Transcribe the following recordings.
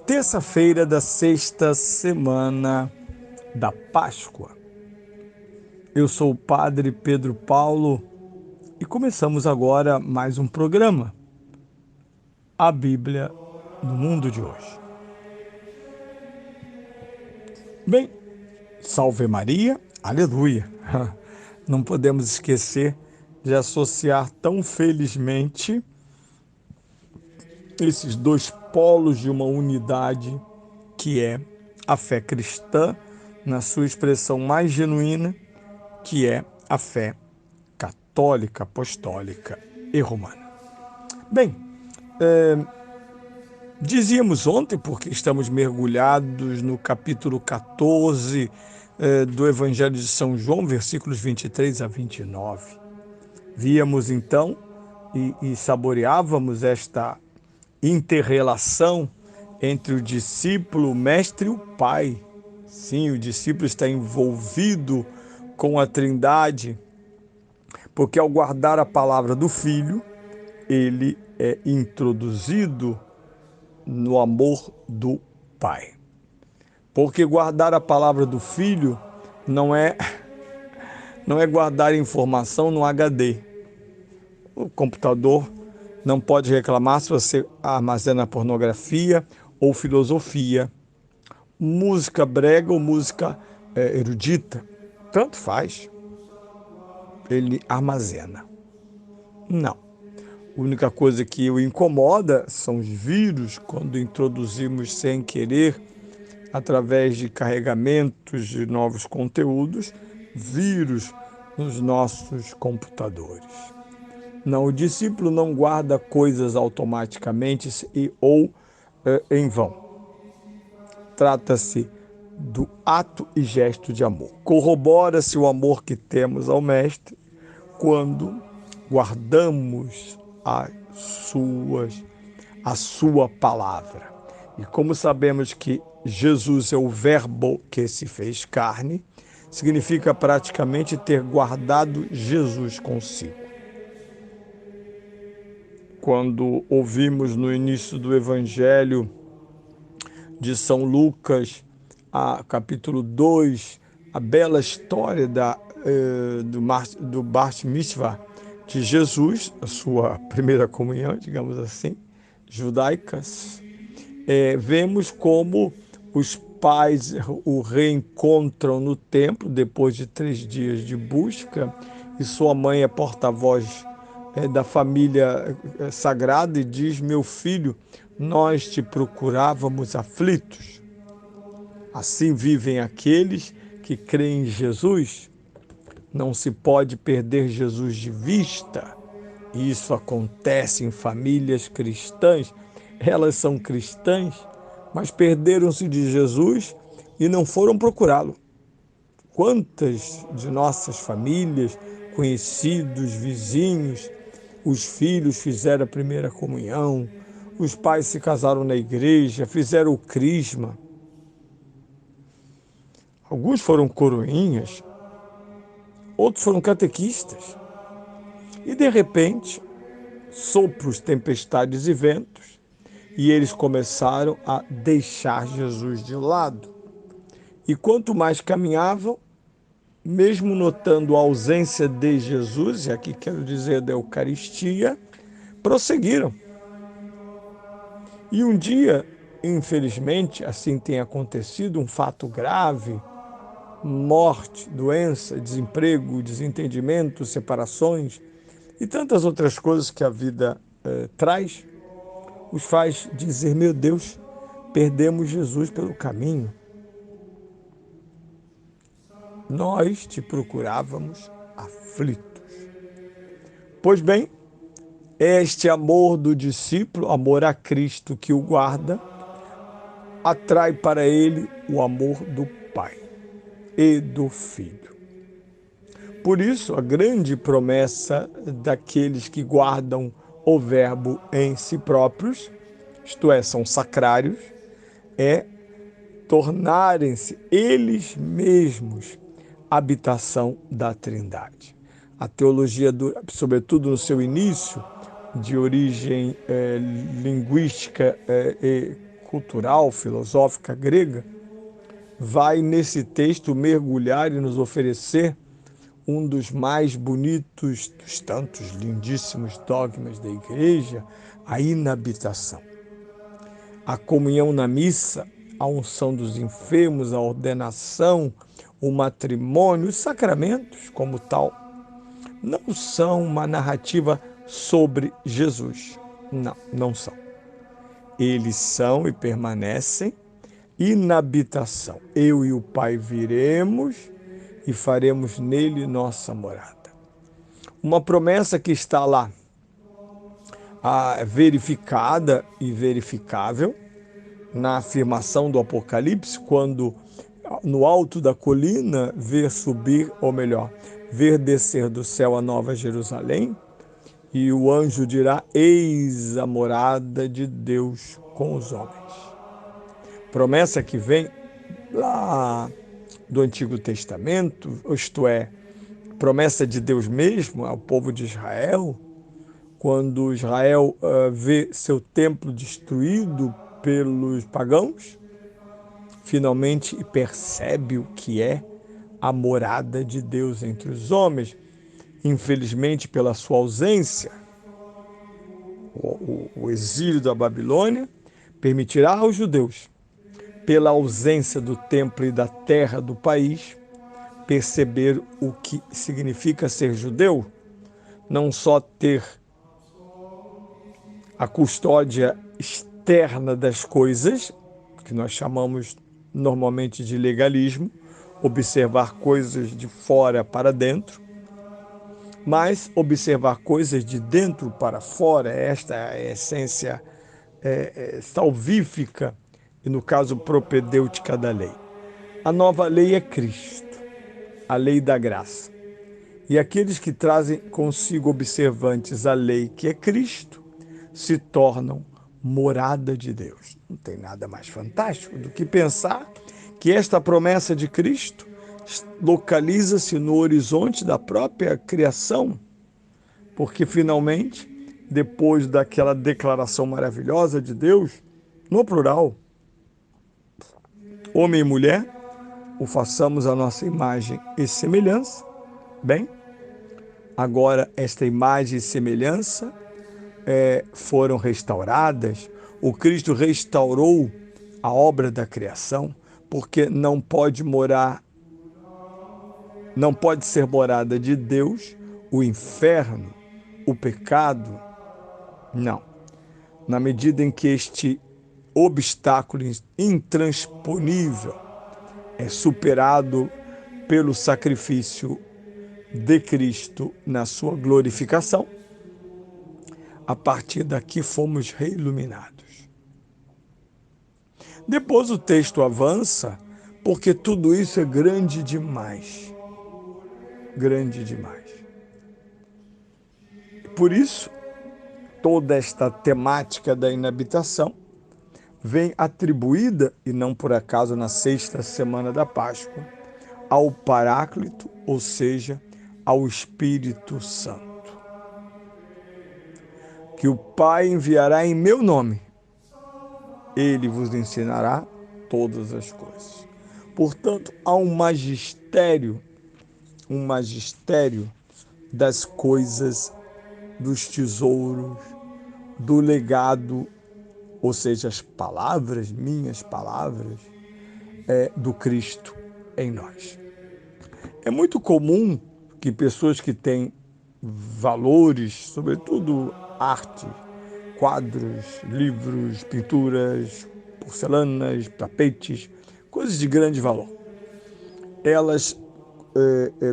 terça-feira da sexta semana da Páscoa. Eu sou o Padre Pedro Paulo e começamos agora mais um programa, a Bíblia no Mundo de hoje. Bem, salve Maria, aleluia! Não podemos esquecer de associar tão felizmente esses dois polos de uma unidade que é a fé cristã, na sua expressão mais genuína, que é a fé católica, apostólica e romana. Bem, dizíamos ontem, porque estamos mergulhados no capítulo 14 do Evangelho de São João, versículos 23 a 29. Víamos então e saboreávamos esta inter-relação entre o discípulo, o mestre e o pai. Sim, o discípulo está envolvido com a Trindade, porque ao guardar a palavra do Filho, ele é introduzido no amor do Pai. Porque guardar a palavra do Filho não é guardar informação no HD. O computador não pode reclamar se você armazena pornografia ou filosofia, música brega ou música erudita. Tanto faz. Ele armazena. Não. A única coisa que o incomoda são os vírus, quando introduzimos sem querer, através de carregamentos de novos conteúdos, vírus nos nossos computadores. Não, o discípulo não guarda coisas automaticamente ou em vão. Trata-se do ato e gesto de amor. Corrobora-se o amor que temos ao Mestre quando guardamos a sua palavra. E como sabemos que Jesus é o Verbo que se fez carne, significa praticamente ter guardado Jesus consigo. Quando ouvimos no início do Evangelho de São Lucas, capítulo 2, a bela história do Bar Mitzvah de Jesus, a sua primeira comunhão, digamos assim, judaicas, vemos como os pais o reencontram no templo depois de 3 dias de busca, e sua mãe é porta-voz da família sagrada e diz: meu filho, nós te procurávamos aflitos. Assim vivem aqueles que creem em Jesus. Não se pode perder Jesus de vista. Isso acontece em famílias cristãs. Elas são cristãs, mas perderam-se de Jesus e não foram procurá-lo. Quantas de nossas famílias, conhecidos, vizinhos, os filhos fizeram a primeira comunhão, os pais se casaram na igreja, fizeram o crisma. Alguns foram coroinhas, outros foram catequistas. E, de repente, sopros, tempestades e ventos, e eles começaram a deixar Jesus de lado. E quanto mais caminhavam, mesmo notando a ausência de Jesus, e aqui quero dizer da Eucaristia, prosseguiram. E um dia, infelizmente, assim tem acontecido, um fato grave, morte, doença, desemprego, desentendimento, separações e tantas outras coisas que a vida traz, os faz dizer: meu Deus, perdemos Jesus pelo caminho. Nós te procurávamos aflitos. Pois bem, este amor do discípulo, amor a Cristo que o guarda, atrai para ele o amor do Pai e do Filho. Por isso, a grande promessa daqueles que guardam o Verbo em si próprios, isto é, são sacrários, é tornarem-se eles mesmos habitação da Trindade. A teologia, sobretudo no seu início, de origem linguística e cultural, filosófica grega, vai nesse texto mergulhar e nos oferecer um dos mais bonitos dos tantos lindíssimos dogmas da igreja, a inabitação. A comunhão na missa, a unção dos enfermos, a ordenação, o matrimônio, os sacramentos como tal, não são uma narrativa sobre Jesus. Não, não são. Eles são e permanecem inabitação. Eu e o Pai viremos e faremos nele nossa morada. Uma promessa que está lá, verificada e verificável, na afirmação do Apocalipse, quando no alto da colina ver subir, ou melhor, ver descer do céu a nova Jerusalém, e o anjo dirá: eis a morada de Deus com os homens. Promessa que vem lá do Antigo Testamento, isto é, promessa de Deus mesmo ao povo de Israel, quando Israel vê seu templo destruído pelos pagãos, finalmente percebe o que é a morada de Deus entre os homens. Infelizmente, pela sua ausência, o exílio da Babilônia permitirá aos judeus, pela ausência do templo e da terra do país, perceber o que significa ser judeu, não só ter a custódia externa das coisas, que nós chamamos normalmente de legalismo, observar coisas de fora para dentro, mas observar coisas de dentro para fora. Esta é a essência salvífica e, no caso, propedêutica da lei. A nova lei é Cristo, a lei da graça. E aqueles que trazem consigo observantes a lei que é Cristo se tornam morada de Deus. Não tem nada mais fantástico do que pensar que esta promessa de Cristo localiza-se no horizonte da própria criação, porque finalmente, depois daquela declaração maravilhosa de Deus, no plural, homem e mulher, o façamos a nossa imagem e semelhança. Bem, agora esta imagem e semelhança foram restauradas. O Cristo restaurou a obra da criação, porque não pode ser morada de Deus o inferno, o pecado. Não. Na medida em que este obstáculo intransponível é superado pelo sacrifício de Cristo na sua glorificação, a partir daqui fomos reiluminados. Depois o texto avança, porque tudo isso é grande demais. Grande demais. Por isso, toda esta temática da inabitação vem atribuída, e não por acaso na sexta semana da Páscoa, ao Paráclito, ou seja, ao Espírito Santo, que o Pai enviará em meu nome. Ele vos ensinará todas as coisas. Portanto, há um magistério das coisas, dos tesouros, do legado, ou seja, as palavras, minhas palavras, do Cristo em nós. É muito comum que pessoas que têm valores, sobretudo arte, quadros, livros, pinturas, porcelanas, tapetes, coisas de grande valor, elas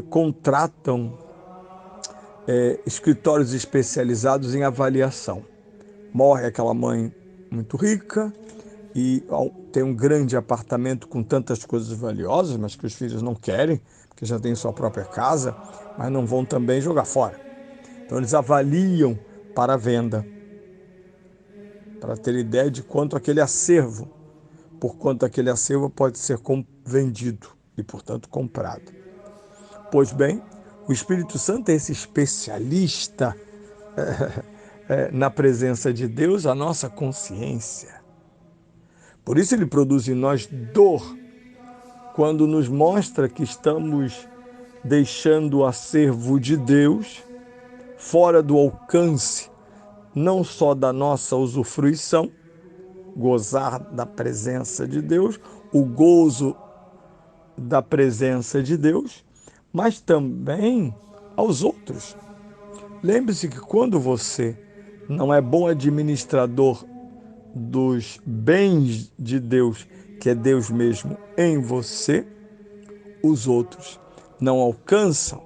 contratam escritórios especializados em avaliação. Morre aquela mãe muito rica e tem um grande apartamento com tantas coisas valiosas, mas que os filhos não querem, porque já têm sua própria casa, mas não vão também jogar fora. Então eles avaliam para venda, para ter ideia de quanto aquele acervo, por quanto aquele acervo pode ser vendido e, portanto, comprado. Pois bem, o Espírito Santo é esse especialista na presença de Deus, a nossa consciência. Por isso ele produz em nós dor, quando nos mostra que estamos deixando o acervo de Deus fora do alcance, não só da nossa usufruição, gozar da presença de Deus, o gozo da presença de Deus, mas também aos outros. Lembre-se que quando você não é bom administrador dos bens de Deus, que é Deus mesmo em você, os outros não alcançam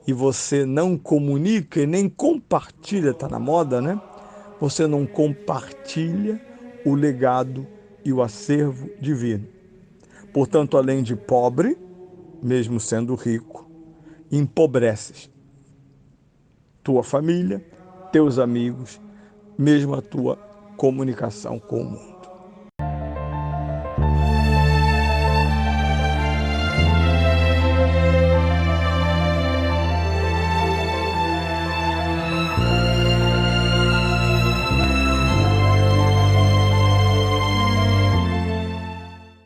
e você não comunica e nem compartilha, está na moda, né? Você não compartilha o legado e o acervo divino. Portanto, além de pobre, mesmo sendo rico, empobreces tua família, teus amigos, mesmo a tua comunicação com o mundo.